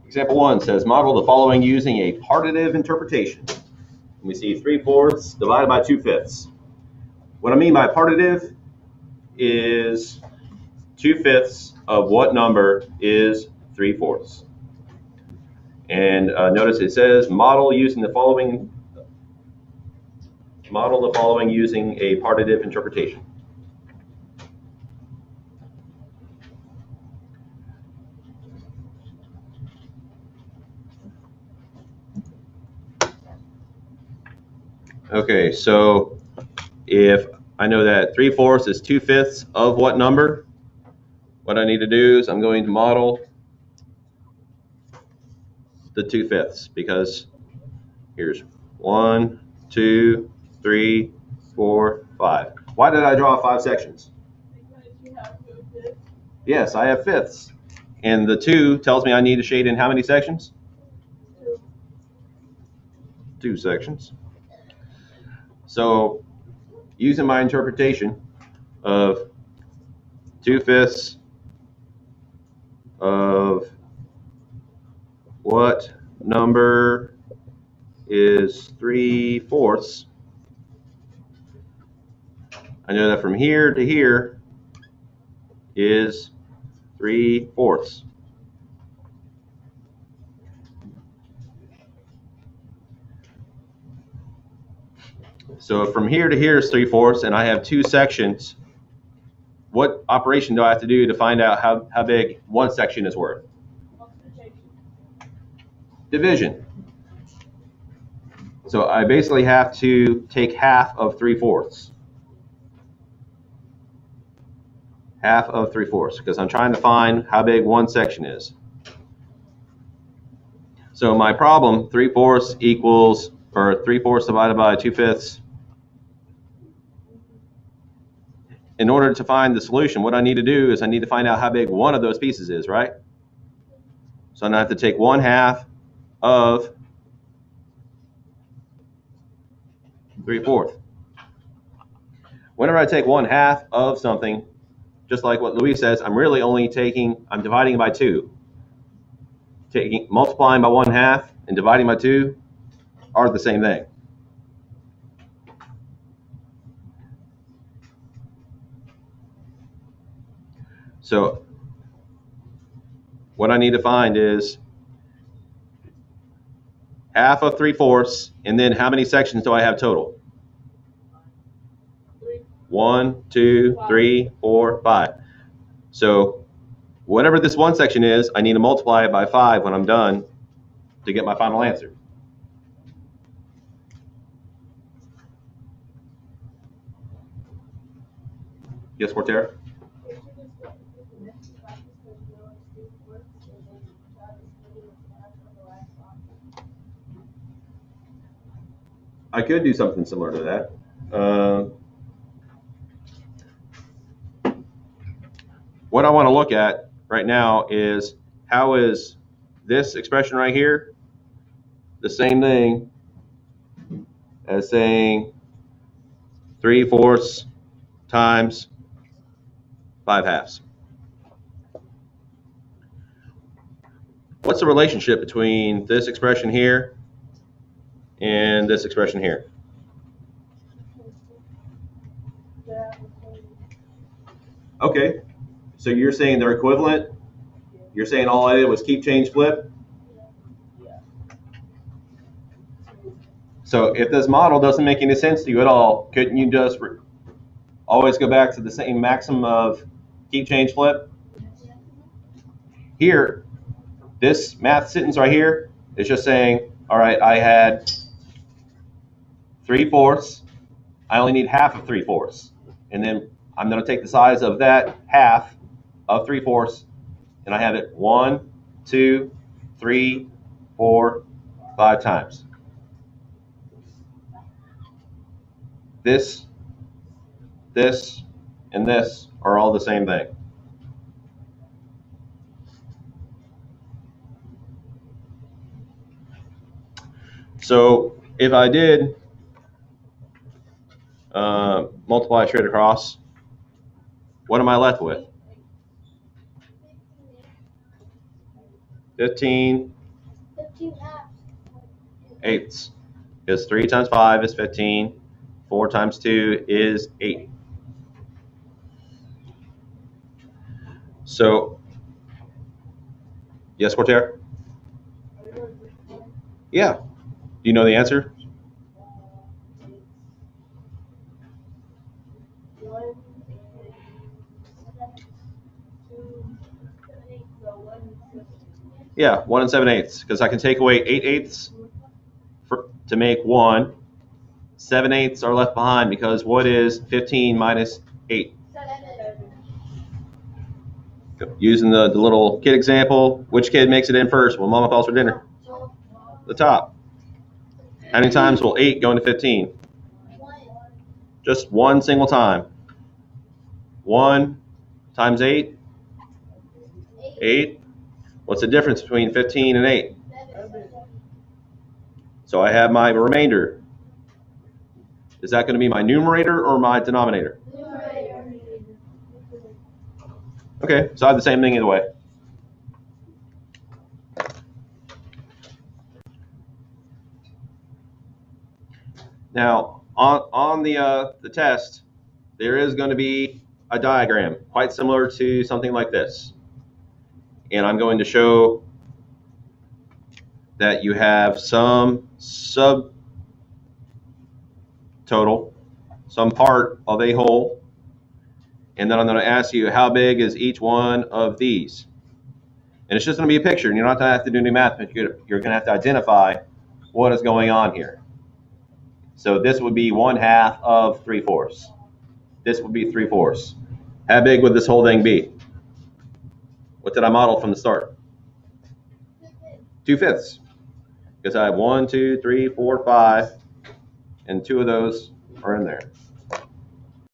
Example 1 says, model the following using a partitive interpretation. And we see 3/4 divided by 2/5. What I mean by partitive is 2/5 of what number is 3/4. And notice it says model the following using a partitive interpretation. Okay, so if I know that 3/4 is 2/5 of what number, what I need to do is I'm going to model the 2/5, because here's 1, 2, 3, 4, 5. Why did I draw 5 sections? Because you have 2/5. Yes, I have fifths. And the 2 tells me I need to shade in how many sections? 2 sections. So using my interpretation of 2/5 of what number is 3/4, I know that from here to here is 3/4. So from here to here is 3/4, and I have 2 sections. What operation do I have to do to find out how big one section is worth? Division. So I basically have to take half of 3/4. Half of 3/4, because I'm trying to find how big one section is. So my problem, 3/4 equals, or 3/4 divided by 2/5. In order to find the solution, what I need to do is I need to find out how big one of those pieces is, right? So I'm going to have to take 1/2 of 3/4. Whenever I take 1/2 of something, just like what Louis says, I'm really only I'm dividing by 2. Multiplying by 1/2 and dividing by 2 are the same thing. So what I need to find is half of 3/4, and then how many sections do I have total? 1, 2, 3, 4, 5. So whatever this one section is, I need to multiply it by 5 when I'm done to get my final answer. Yes, Portera? I could do something similar to that. What I want to look at right now is, how is this expression right here the same thing as saying 3/4 times 5/2? What's the relationship between this expression here and this expression here? Okay, so you're saying they're equivalent? You're saying all I did was keep, change, flip? So if this model doesn't make any sense to you at all, couldn't you just always go back to the same maxim of keep, change, flip? Here, this math sentence right here is just saying, all right, I had 3/4. I only need half of 3/4. And then I'm going to take the size of that half of 3/4, and I have it 1, 2, 3, 4, 5 times. This, and this are all the same thing. So if I did multiply straight across, what am I left with? 15 Eighths. Because 3 times 5 is 15. 4 times 2 is 8. So, yes, Cortair? Yeah. Do you know the answer? Yeah, 1 and 7/8, because I can take away 8/8 to make 1. 7/8 are left behind because what is 15 minus 8? Using the little kid example, which kid makes it in first when mama calls for dinner? The top. How many times will 8 go into 15? Just one single time. 1 times 8? 8. What's the difference between 15 and 8? So I have my remainder. Is that going to be my numerator or my denominator? Okay, so I have the same thing either way. Now, on the test, there is going to be a diagram quite similar to something like this. And I'm going to show that you have some subtotal, some part of a whole, and then I'm going to ask you how big is each one of these. And it's just going to be a picture, and you're not going to have to do any math, but you're going to have to identify what is going on here. So this would be 1/2 of 3/4. This would be 3/4. How big would this whole thing be? What did I model from the start? 2/5. Because I have 1, 2, 3, 4, 5, and 2 of those are in there.